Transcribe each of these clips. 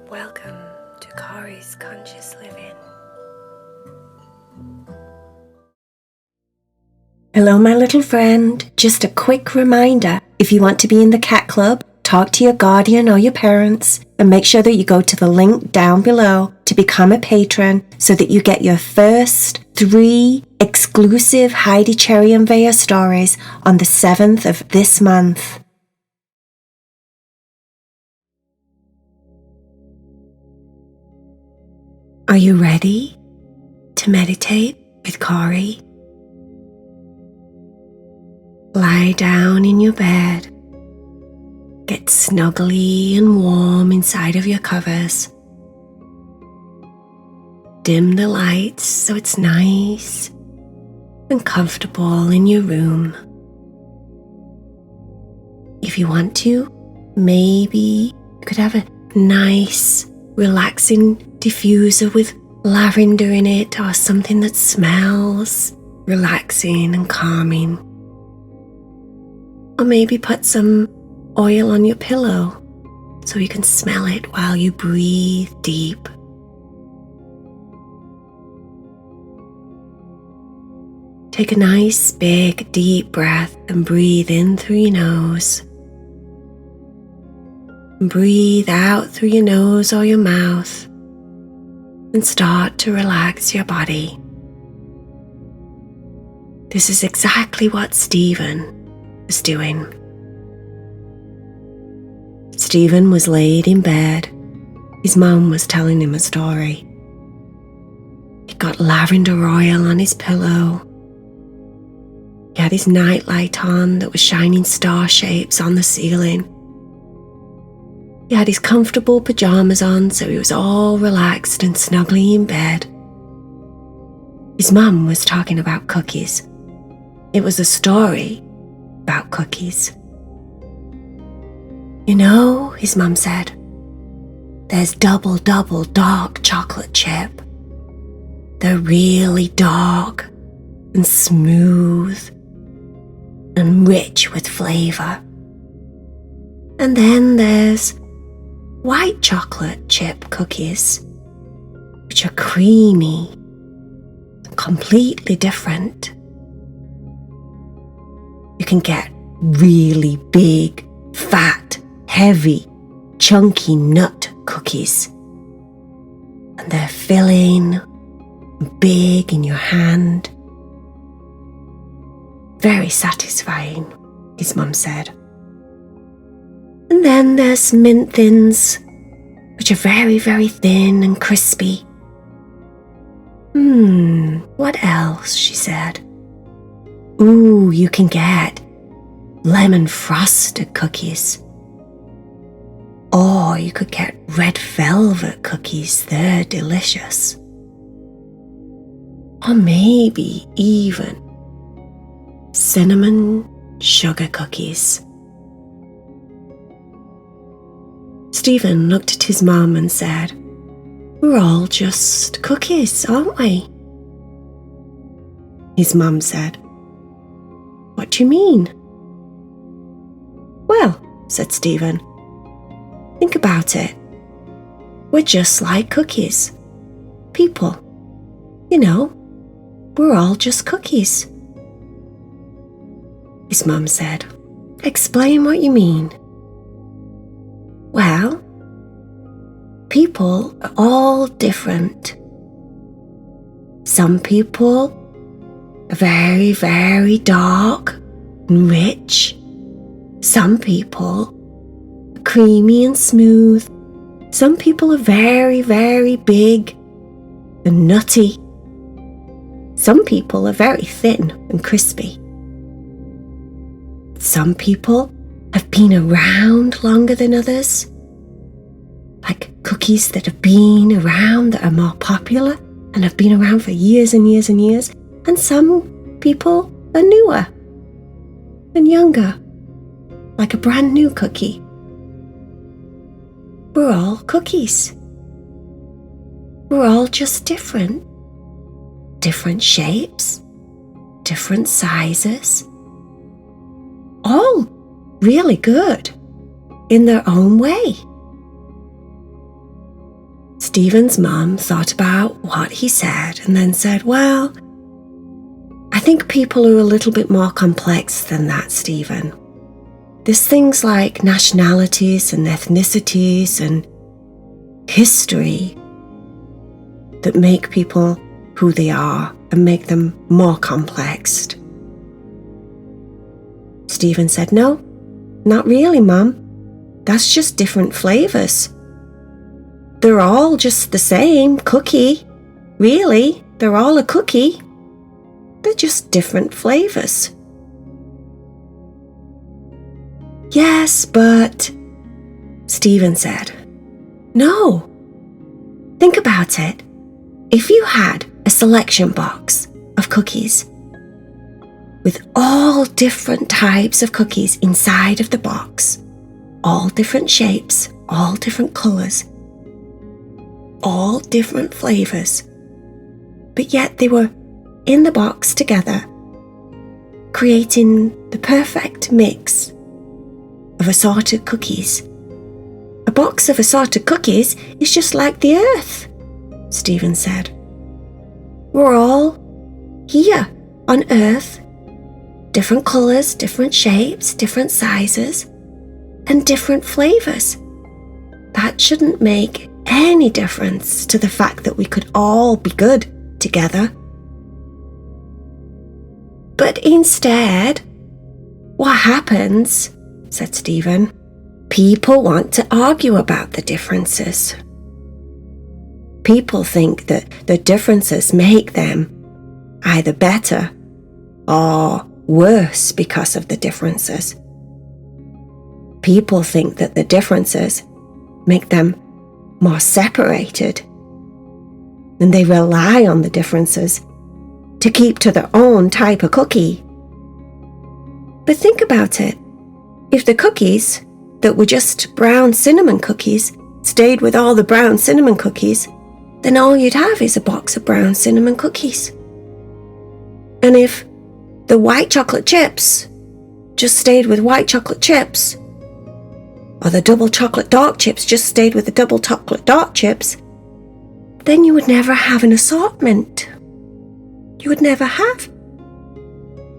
Welcome to Corey's Conscious Living. Hello, my little friend. Just a quick reminder, if you want to be in the cat club, talk to your guardian or your parents and make sure that you go to the link down below to become a patron so that you get your first 3 exclusive Heidi Cherry and Vaya stories on the 7th of this month. Are you ready to meditate with Corey? Lie down in your bed. Get snuggly and warm inside of your covers. Dim the lights so it's nice and comfortable in your room. If you want to, maybe you could have a nice, relaxing diffuser with lavender in it or something that smells relaxing and calming. Or maybe put some oil on your pillow so you can smell it while you breathe deep. Take a nice big deep breath and breathe in through your nose. And breathe out through your nose or your mouth and start to relax your body. This is exactly what Stephen was doing. Stephen was laid in bed. His mum was telling him a story. He got lavender oil on his pillow. He had his nightlight on that was shining star shapes on the ceiling. He had his comfortable pajamas on, so he was all relaxed and snuggly in bed. His mum was talking about cookies. It was a story about cookies. You know, his mum said, there's double dark chocolate chip. They're really dark and smooth and rich with flavour. And then there's white chocolate chip cookies, which are creamy, completely different. You can get really big, fat, heavy, chunky nut cookies. And they're filling, big in your hand. Very satisfying, his mum said. And then there's mint thins, which are very, very thin and crispy. What else, she said. Ooh, you can get lemon frosted cookies. Or you could get red velvet cookies, they're delicious. Or maybe even cinnamon sugar cookies. Stephen looked at his mum and said, we're all just cookies, aren't we? His mum said, what do you mean? Well, said Stephen, think about it. We're just like cookies. People. You know, we're all just cookies. His mum said, explain what you mean. Well, people are all different. Some people are very, very dark and rich. Some people are creamy and smooth. Some people are very, very big and nutty. Some people are very thin and crispy. Some people have been around longer than others, like cookies that have been around that are more popular and have been around for years and years and years, and some people are newer and younger, like a brand new cookie. We're all cookies. We're all just different. Different shapes, different sizes, all really good in their own way. Stephen's mum thought about what he said and then said, "Well, I think people are a little bit more complex than that, Stephen. There's things like nationalities and ethnicities and history that make people who they are and make them more complex." Stephen said, "No, not really, Mum. That's just different flavours. They're all just the same cookie. Really, they're all a cookie. They're just different flavours." "Yes, but," Stephen said, "no. Think about it. If you had a selection box of cookies with all different types of cookies inside of the box, all different shapes, all different colours, all different flavours, but yet they were in the box together, creating the perfect mix of assorted cookies. A box of assorted cookies is just like the earth," Stephen said. "We're all here on earth, different colours, different shapes, different sizes, and different flavours. That shouldn't make any difference to the fact that we could all be good together. But instead, what happens," said Stephen, "people want to argue about the differences. People think that the differences make them either better or worse because of the differences. People think that the differences make them more separated, and they rely on the differences to keep to their own type of cookie. But think about it. If the cookies that were just brown cinnamon cookies stayed with all the brown cinnamon cookies, then all you'd have is a box of brown cinnamon cookies. And if the white chocolate chips just stayed with white chocolate chips, or the double chocolate dark chips just stayed with the double chocolate dark chips, then you would never have an assortment. You would never have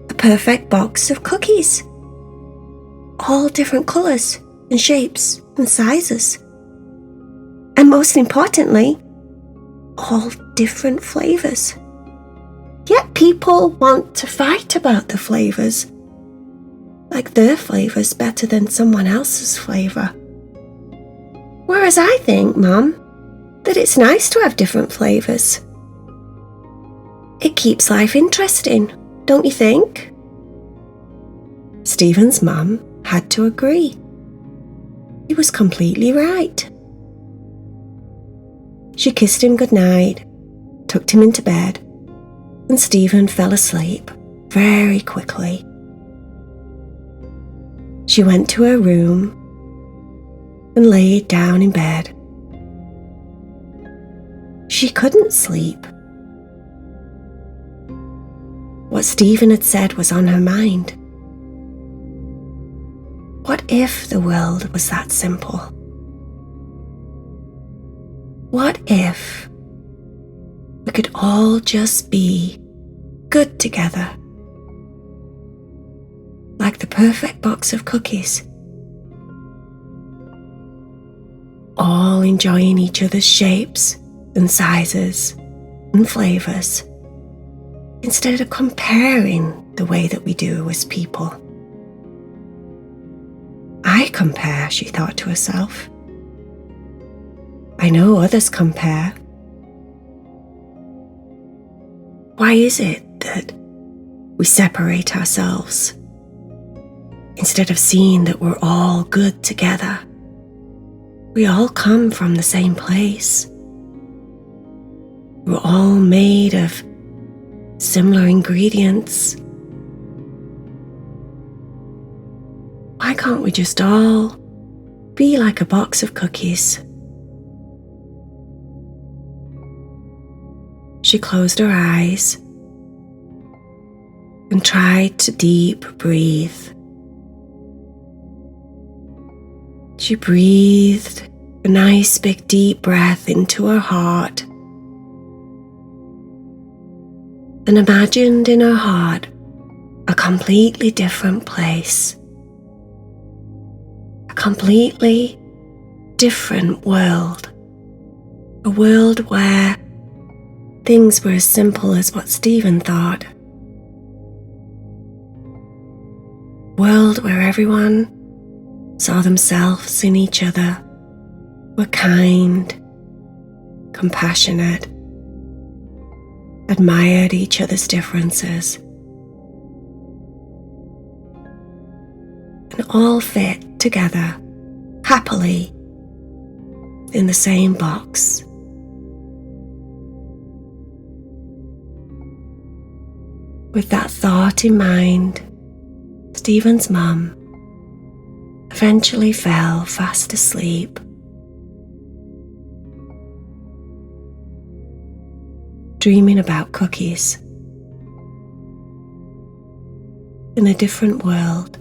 a perfect box of cookies. All different colours and shapes and sizes. And most importantly, all different flavours. Yet people want to fight about the flavours, like their flavour's better than someone else's flavour. Whereas I think, Mum, that it's nice to have different flavours. It keeps life interesting, don't you think?" Stephen's mum had to agree. He was completely right. She kissed him goodnight, tucked him into bed, and Stephen fell asleep very quickly. She went to her room and laid down in bed. She couldn't sleep. What Stephen had said was on her mind. What if the world was that simple? What if we could all just be good together, like the perfect box of cookies, all enjoying each other's shapes and sizes and flavours, instead of comparing the way that we do as people. I compare, she thought to herself. I know others compare. Why is it that we separate ourselves instead of seeing that we're all good together? We all come from the same place. We're all made of similar ingredients. Why can't we just all be like a box of cookies? She closed her eyes and tried to deep breathe. She breathed A nice big deep breath into her heart, and imagined in her heart a completely different place, a completely different world, a world where things were as simple as what Stephen thought, a world where everyone saw themselves in each other, were kind, compassionate, admired each other's differences, and all fit together happily in the same box. With that thought in mind, Stephen's mum eventually fell fast asleep. Dreaming about cookies in a different world.